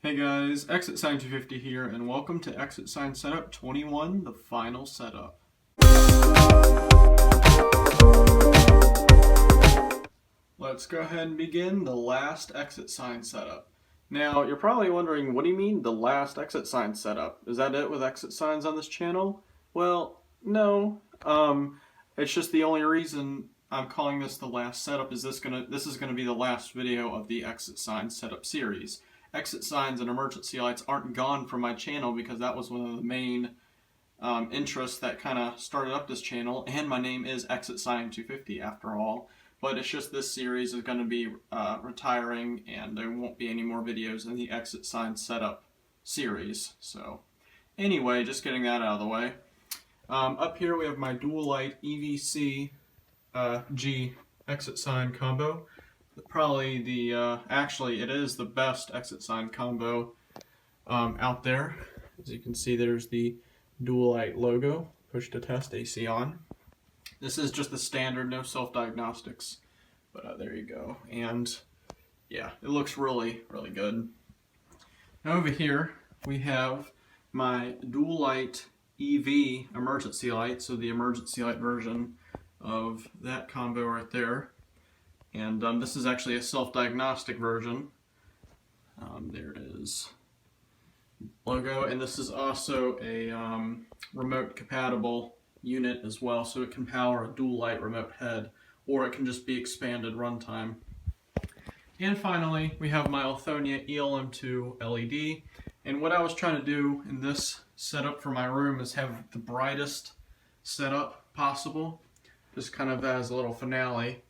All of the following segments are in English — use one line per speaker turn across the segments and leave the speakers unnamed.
Hey guys, ExitSign250 here, and welcome to ExitSign Setup 21, the final setup. Let's go ahead and begin the last ExitSign setup. Now, you're probably wondering, what do you mean the last ExitSign setup? Is that it with ExitSigns on this channel? Well, no. It's just the only reason I'm calling this the last setup is this is gonna be the last video of the ExitSign setup series. Exit signs and emergency lights aren't gone from my channel because that was one of the main interests that kind of started up this channel, and my name is ExitSign250 after all. But it's just this series is going to be retiring, and there won't be any more videos in the Exit Sign Setup series. So anyway, just getting that out of the way. Up here we have my dual light EVC G exit sign combo. Probably the, actually it is the best exit sign combo out there. As you can see, there's the dual light logo, push to test AC on. This is just the standard, no self-diagnostics, but there you go. And yeah, it looks really, really good. Now over here, we have my dual light EV emergency light, so the emergency light version of that combo right there. And this is actually a self-diagnostic version. There it is. Logo, and this is also a remote compatible unit as well, so it can power a dual light remote head, or it can just be expanded runtime. And finally, we have my Lithonia ELM2 LED. And what I was trying to do in this setup for my room is have the brightest setup possible, just kind of as a little finale.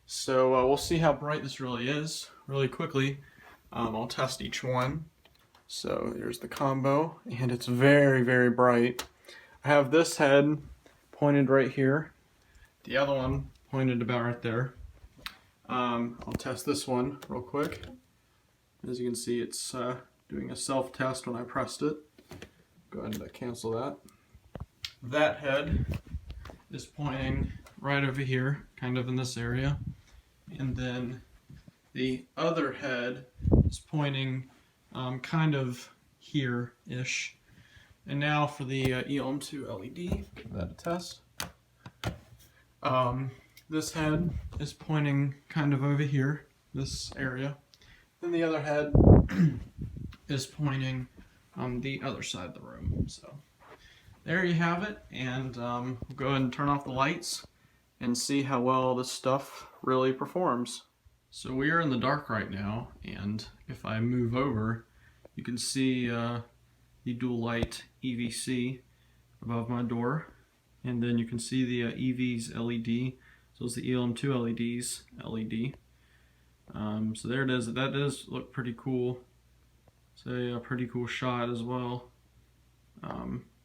So we'll see how bright this really is really quickly. I'll test each one. So there's the combo, and it's very, very bright. I have this head pointed right here, the other one pointed about right there. I'll test this one real quick. As you can see, it's doing a self-test when I pressed it. Go ahead and cancel that. That head is pointing right over here, kind of in this area. And then the other head is pointing kind of here-ish. And now for the ELM2 LED, give that a test. This head is pointing kind of over here, this area. Then the other head is pointing on the other side of the room. So there you have it, and we'll go ahead and turn off the lights and see how well this stuff really performs. So we are in the dark right now, and if I move over, you can see the dual light EVC above my door, and then you can see the EV's LED, so it's the ELM2 LED's LED. So there it is. That does look pretty cool. It's a pretty cool shot as well.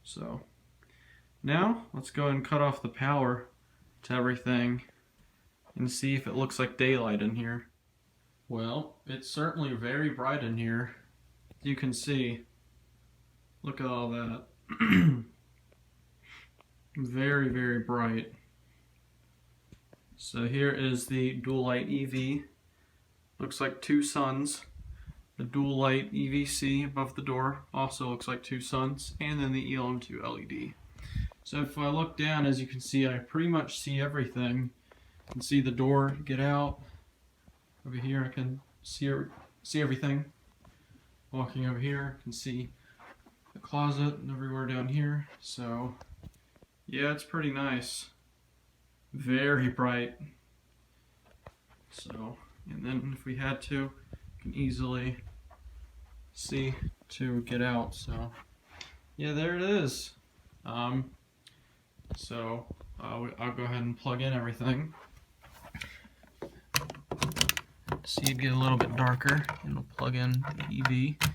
So now let's go ahead and cut off the power to everything and see if it looks like daylight in here. Well, it's certainly very bright in here. You can see, look at all that. Very, very bright. So here is the dual light EV. Looks like two suns. The dual light EVC above the door also looks like two suns, and then the ELM2 LED. So if I look down, as you can see, I pretty much see everything. I can see the door get out. Over here I can see everything. Walking over here, I can see the closet and everywhere down here. So yeah, it's pretty nice. Very bright. So, and then if we had to, you can easily see to get out. So yeah, there it is. So I'll go ahead and plug in everything. See it get a little bit darker, and we'll plug in the EV.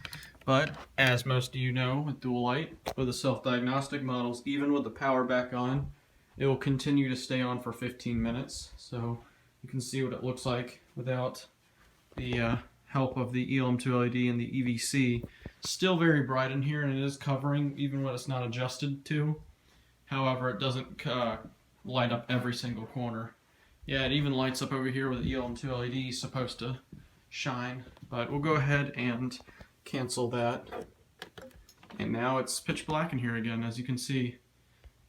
But as most of you know, with dual light, with the self-diagnostic models, even with the power back on, it will continue to stay on for 15 minutes. So you can see what it looks like without the help of the ELM2 LED and the EVC. Still very bright in here, and it is covering even when it's not adjusted to. However, it doesn't light up every single corner. Yeah, it even lights up over here with the ELM2 LED supposed to shine. But we'll go ahead and cancel that. And now it's pitch black in here again, as you can see,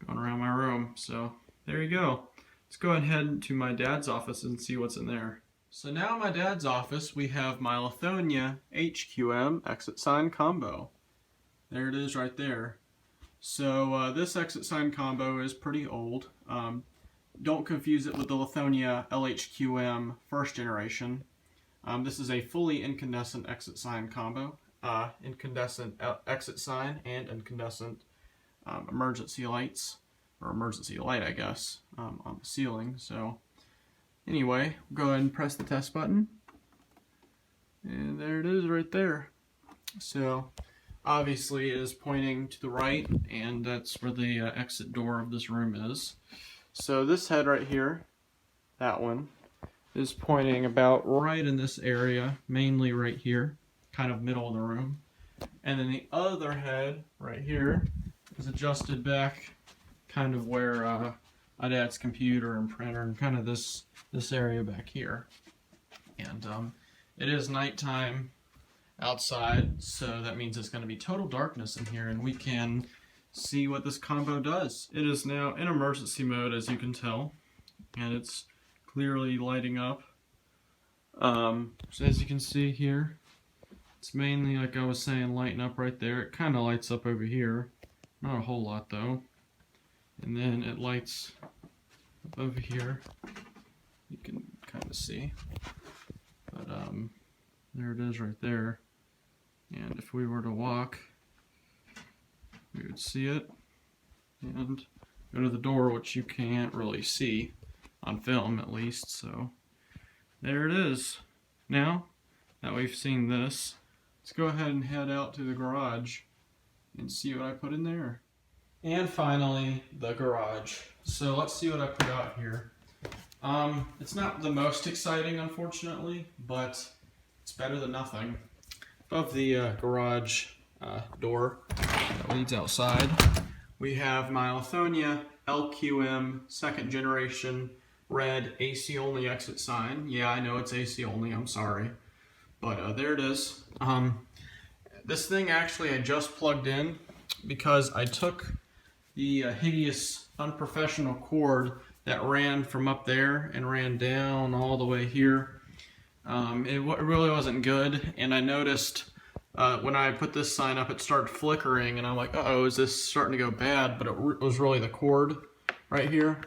going around my room. So there you go. Let's go ahead to my dad's office and see what's in there. So now in my dad's office, we have my Lithonia HQM exit sign combo. There it is right there. So this exit sign combo is pretty old. Don't confuse it with the Lithonia LHQM first generation. This is a fully incandescent exit sign combo. Incandescent exit sign and incandescent emergency lights, or emergency light, I guess, on the ceiling. So anyway, go ahead and press the test button, and there it is right there. So obviously it is pointing to the right, and that's where the exit door of this room is. So this head right here, that one, is pointing about right in this area, mainly right here, kind of middle of the room. And then the other head right here is adjusted back kind of where my dad's computer and printer, and kind of this area back here. And it is nighttime outside, so that means it's going to be total darkness in here, and we can see what this combo does. It is now in emergency mode, as you can tell, and it's clearly lighting up. So as you can see here, it's mainly, like I was saying, lighting up right there. It kind of lights up over here, not a whole lot though. And then it lights up over here. You can kind of see, but there it is right there. And if we were to walk, we would see it, and go to the door, which you can't really see on film, at least. So there it is. Now that we've seen this, let's go ahead and head out to the garage and see what I put in there. And finally, the garage. So let's see what I put out here. It's not the most exciting, unfortunately, but it's better than nothing. Above the garage door that leads outside, we have my Lithonia LQM second generation red AC only exit sign. Yeah, I know it's AC only, I'm sorry. But there it is. This thing actually I just plugged in because I took the hideous unprofessional cord that ran from up there and ran down all the way here. It really wasn't good, and I noticed when I put this sign up, it started flickering, and I'm like, uh-oh, is this starting to go bad? But it was really the cord right here,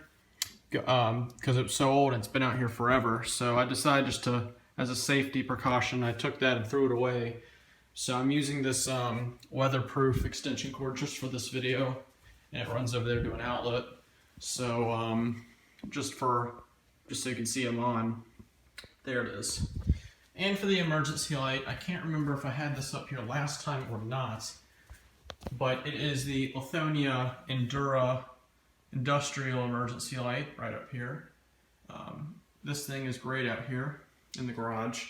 because it was so old and it's been out here forever. So I decided just to, as a safety precaution, I took that and threw it away. So I'm using this weatherproof extension cord just for this video, and it runs over there to an outlet. So just so you can see them on. There it is. And for the emergency light, I can't remember if I had this up here last time or not, but it is the Lithonia Endura industrial emergency light right up here. This thing is great out here in the garage.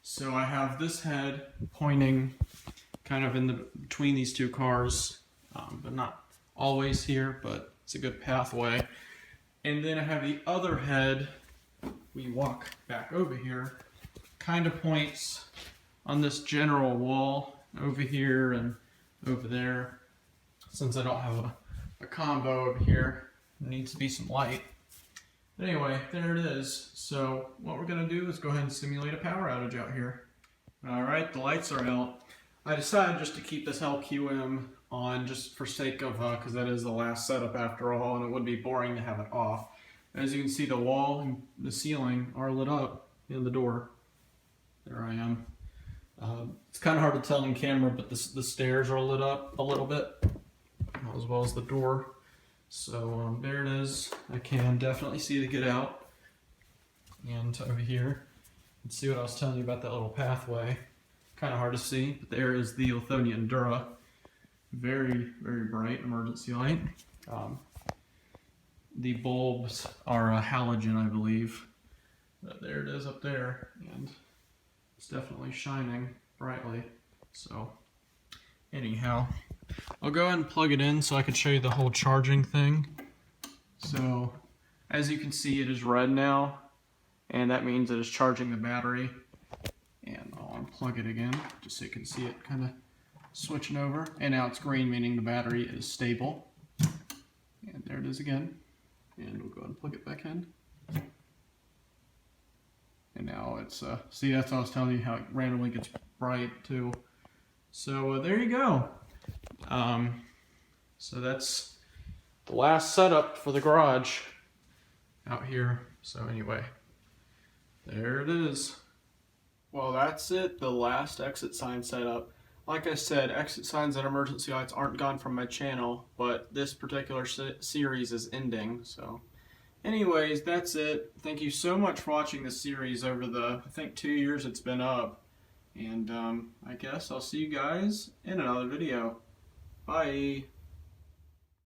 So I have this head pointing kind of in between these two cars, but not always here, but it's a good pathway. And then I have the other head, we walk back over here, kind of points on this general wall over here and over there. Since I don't have a combo over here, there needs to be some light. But anyway, there it is. So what we're going to do is go ahead and simulate a power outage out here. Alright, the lights are out. I decided just to keep this LQM on just for sake of, because that is the last setup after all, and it would be boring to have it off. As you can see, the wall and the ceiling are lit up, and the door. There I am. It's kind of hard to tell in camera, but the stairs are lit up a little bit, as well as the door. So there it is. I can definitely see to get out. And over here, let's see what I was telling you about that little pathway. Kind of hard to see, but there is the Lithonia Endura. Very, very bright emergency light. The bulbs are a halogen, I believe. But there it is up there, and it's definitely shining brightly. So anyhow, I'll go ahead and plug it in so I can show you the whole charging thing. So as you can see, it is red now, and that means it is charging the battery. And I'll unplug it again, just so you can see it kind of switching over. And now it's green, meaning the battery is stable. And there it is again. And we'll go ahead and plug it back in. And now it's, see, that's what I was telling you, how it randomly gets bright too. So there you go. So that's the last setup for the garage out here. So anyway, there it is. Well, that's it, the last exit sign setup. Like I said, exit signs and emergency lights aren't gone from my channel, but this particular series is ending, so. Anyways, that's it. Thank you so much for watching this series over the, I think, 2 years it's been up. And I guess I'll see you guys in another video. Bye.